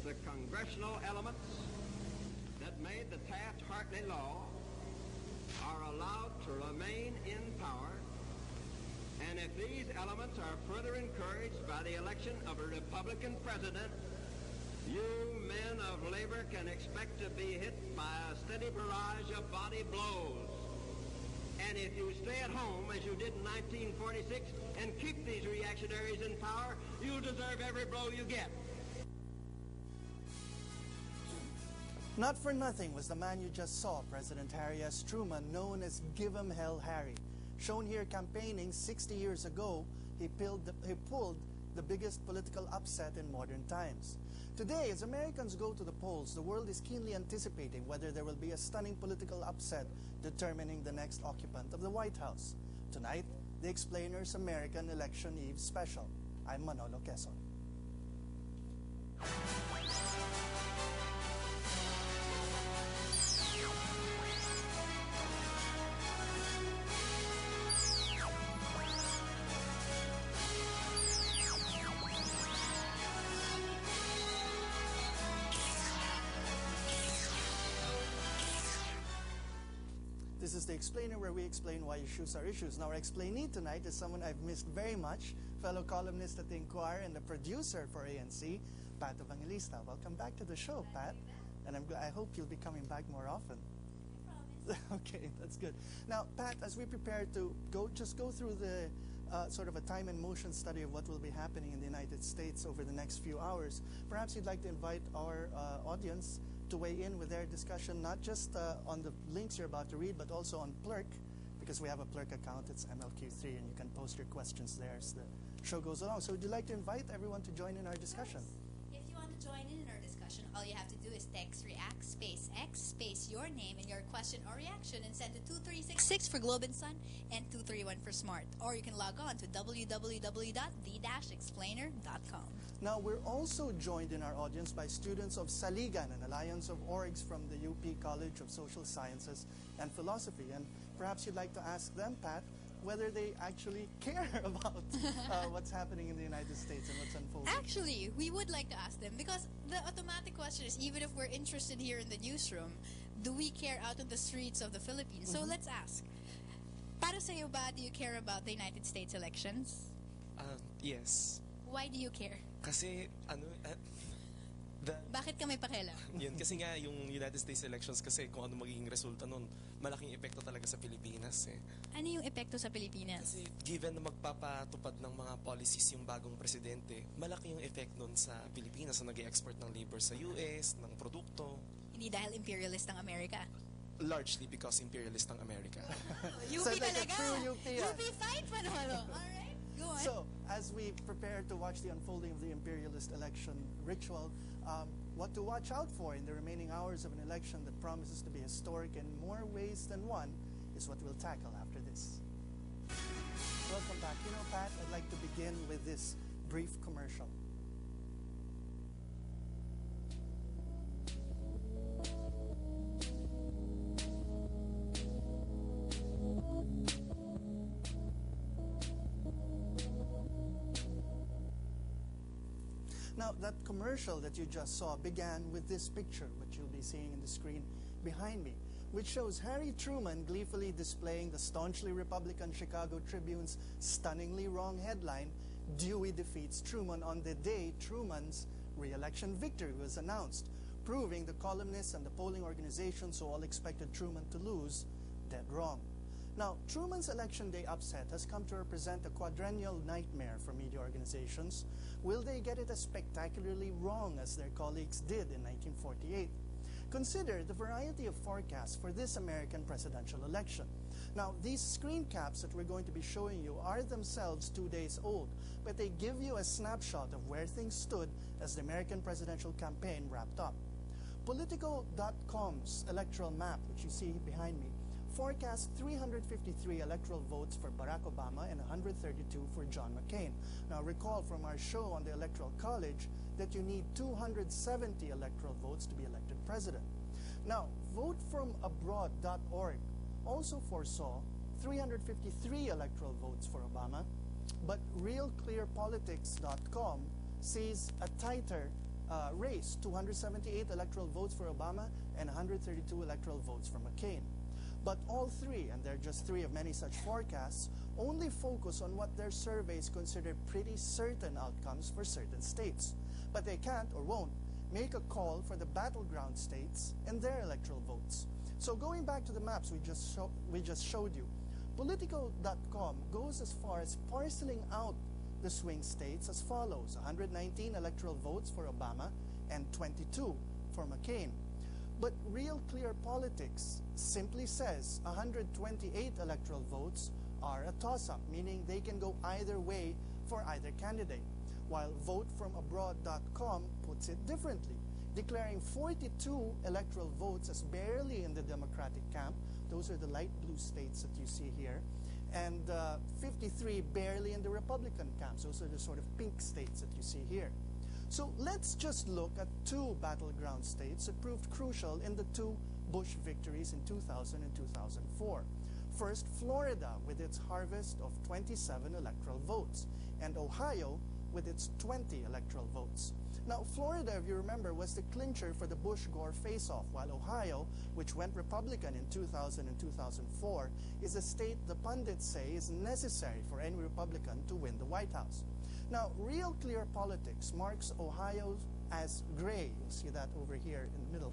the congressional elements that made the Taft-Hartley law are allowed to remain in power, and if these elements are further encouraged by the election of a Republican president, you men of labor can expect to be hit by a steady barrage of body blows. And if you stay at home, as you did in 1946, and keep these reactionaries in power, you'll deserve every blow you get. Not for nothing was the man you just saw, President Harry S. Truman, known as Give 'em Hell Harry. Shown here campaigning 60 years ago, he pulled the biggest political upset in modern times. Today, as Americans go to the polls, the world is keenly anticipating whether there will be a stunning political upset determining the next occupant of the White House. Tonight, The Explainer's American Election Eve Special. I'm Manolo, Quezon. This is The Explainer, where we explain why issues are issues. Now, our explainee tonight is someone I've missed very much, fellow columnist at the Inquirer and the producer for ANC, Pat Evangelista. Welcome back to the show, Pat. And I hope you'll be coming back more often. I promise. Okay, that's good. Now, Pat, as we prepare to go through the sort of a time and motion study of what will be happening in the United States over the next few hours, perhaps you'd like to invite our audience to weigh in with their discussion, not just on the links you're about to read, but also on Plurk, because we have a Plurk account. It's MLQ3, and you can post your questions there as the show goes along. So would you like to invite everyone to join in our discussion? If you want to join in our discussion, all you have to do is text REACT space X space your name and your question or reaction and send to 2366 for Globe and Sun and 231 for Smart. Or you can log on to www.the-explainer.com. Now, we're also joined in our audience by students of Saligan, an alliance of orgs from the UP College of Social Sciences and Philosophy. And perhaps you'd like to ask them, Pat, whether they actually care about what's happening in the United States and what's unfolding. Actually, we would like to ask them, because the automatic question is, even if we're interested here in the newsroom, do we care out on the streets of the Philippines? So let's ask. Para sa'yo ba, do you care about the United States elections? Yes. Why do you care? Kasi, Bakit ka may pakialam? Yun, kasi nga yung United States elections, kasi kung ano magiging resulta nun, malaking epekto talaga sa Pilipinas. Ano yung epekto sa Pilipinas? Kasi given na magpapatupad ng mga policies yung bagong presidente, malaki yung effect nun sa Pilipinas na nag-export ng labor sa US, ng produkto. Hindi dahil imperialist ang Amerika? Largely because imperialist ang Amerika. UP so like talaga! UP fight, Manolo! Alright, go on. So, as we prepare to watch the unfolding of the imperialist election ritual, what to watch out for in the remaining hours of an election that promises to be historic in more ways than one is what we'll tackle after this. Welcome back. You know, Pat, I'd like to begin with this brief commercial. Now, that commercial that you just saw began with this picture, which you'll be seeing in the screen behind me, which shows Harry Truman gleefully displaying the staunchly Republican Chicago Tribune's stunningly wrong headline, "Dewey defeats Truman on the day Truman's re-election victory was announced," proving the columnists and the polling organizations who all expected Truman to lose dead wrong. Now, Truman's Election Day upset has come to represent a quadrennial nightmare for media organizations. Will they get it as spectacularly wrong as their colleagues did in 1948? Consider the variety of forecasts for this American presidential election. Now, these screen caps that we're going to be showing you are themselves 2 days old, but they give you a snapshot of where things stood as the American presidential campaign wrapped up. Politico.com's electoral map, which you see behind me, forecast 353 electoral votes for Barack Obama and 132 for John McCain. Now, recall from our show on the Electoral College that you need 270 electoral votes to be elected president. Now, votefromabroad.org also foresaw 353 electoral votes for Obama, but realclearpolitics.com sees a tighter race, 278 electoral votes for Obama and 132 electoral votes for McCain. But all three, and they're just three of many such forecasts, only focus on what their surveys consider pretty certain outcomes for certain states. But they can't or won't make a call for the battleground states and their electoral votes. So going back to the maps we just showed you, Politico.com goes as far as parceling out the swing states as follows: 119 electoral votes for Obama and 22 for McCain. But Real Clear Politics simply says 128 electoral votes are a toss-up, meaning they can go either way for either candidate, while VoteFromAbroad.com puts it differently, declaring 42 electoral votes as barely in the Democratic camp. Those are the light blue states that you see here. And 53 barely in the Republican camps. Those are the sort of pink states that you see here. So let's just look at two battleground states that proved crucial in the two Bush victories in 2000 and 2004. First, Florida with its harvest of 27 electoral votes, and Ohio with its 20 electoral votes. Now, Florida, if you remember, was the clincher for the Bush-Gore face-off, while Ohio, which went Republican in 2000 and 2004, is a state the pundits say is necessary for any Republican to win the White House. Now, Real Clear Politics marks Ohio as gray. You'll see that over here in the middle.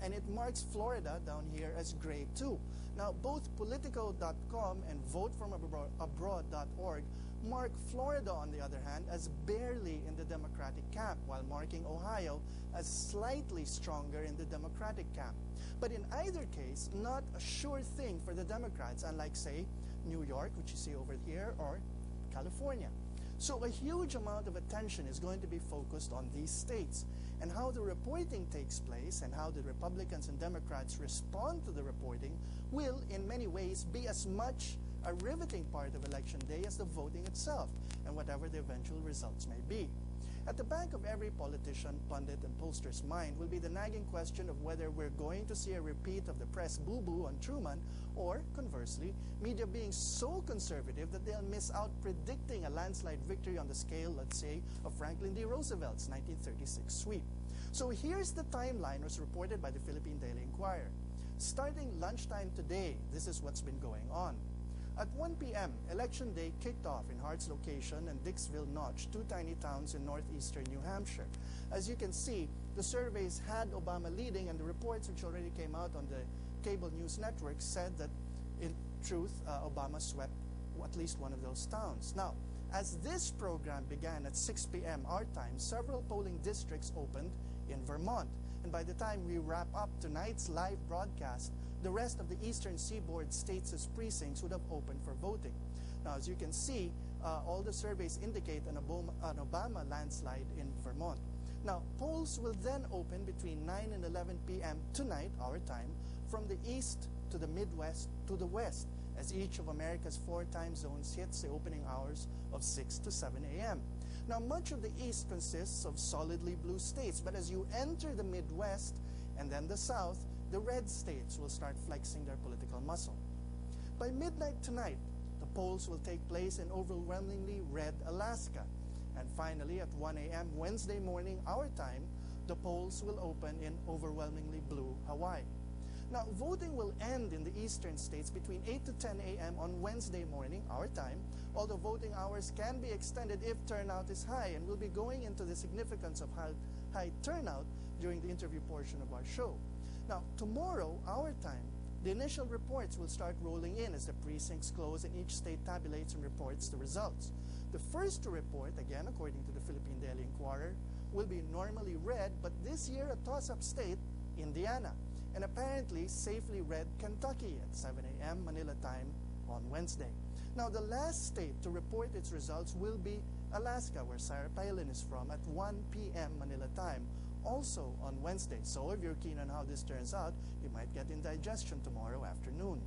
And it marks Florida down here as gray too. Now, both Politico.com and VoteFromAbroad.org mark Florida, on the other hand, as barely in the Democratic camp, while marking Ohio as slightly stronger in the Democratic camp. But in either case, not a sure thing for the Democrats, unlike, say, New York, which you see over here, or California. So a huge amount of attention is going to be focused on these states, and how the reporting takes place and how the Republicans and Democrats respond to the reporting will, in many ways, be as much a riveting part of Election Day as the voting itself, and whatever the eventual results may be. At the back of every politician, pundit, and pollster's mind will be the nagging question of whether we're going to see a repeat of the press boo-boo on Truman, or, conversely, media being so conservative that they'll miss out predicting a landslide victory on the scale, let's say, of Franklin D. Roosevelt's 1936 sweep. So here's the timeline as reported by the Philippine Daily Inquirer. Starting lunchtime today, this is what's been going on. At 1 p.m., Election Day kicked off in Hart's location and Dixville Notch, two tiny towns in northeastern New Hampshire. As you can see, the surveys had Obama leading, and the reports which already came out on the cable news network said that, in truth, Obama swept at least one of those towns. Now, as this program began at 6 p.m. our time, several polling districts opened in Vermont. And by the time we wrap up tonight's live broadcast, the rest of the eastern seaboard states' precincts would have opened for voting. Now, as you can see, all the surveys indicate an Obama landslide in Vermont. Now, polls will then open between 9 and 11 p.m. tonight, our time, from the east to the Midwest to the west, as each of America's 4 time zones hits the opening hours of 6 to 7 a.m. Now, much of the East consists of solidly blue states, but as you enter the Midwest and then the South, the red states will start flexing their political muscle. By midnight tonight, the polls will take place in overwhelmingly red Alaska. And finally, at 1 a.m. Wednesday morning, our time, the polls will open in overwhelmingly blue Hawaii. Now, voting will end in the eastern states between 8 to 10 a.m. on Wednesday morning, our time, although voting hours can be extended if turnout is high, and we'll be going into the significance of high turnout during the interview portion of our show. Now, tomorrow, our time, the initial reports will start rolling in as the precincts close and each state tabulates and reports the results. The first to report, again according to the Philippine Daily Inquirer, will be normally red, but this year a toss-up state, Indiana, and apparently safely red Kentucky at 7 a.m. Manila time on Wednesday. Now, the last state to report its results will be Alaska, where Sarah Palin is from, at 1 p.m. Manila time, also on Wednesday. So if you're keen on how this turns out, you might get indigestion tomorrow afternoon.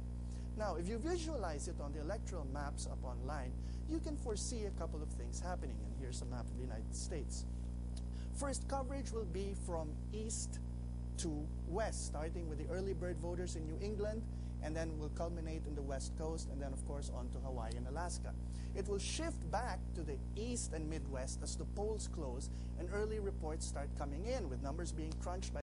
Now, if you visualize it on the electoral maps up online, you can foresee a couple of things happening. And here's a map of the United States. First, coverage will be from east to west, starting with the early bird voters in New England and then will culminate in the West Coast, and then, of course, on to Hawaii and Alaska. It will shift back to the East and Midwest as the polls close and early reports start coming in, with numbers being crunched by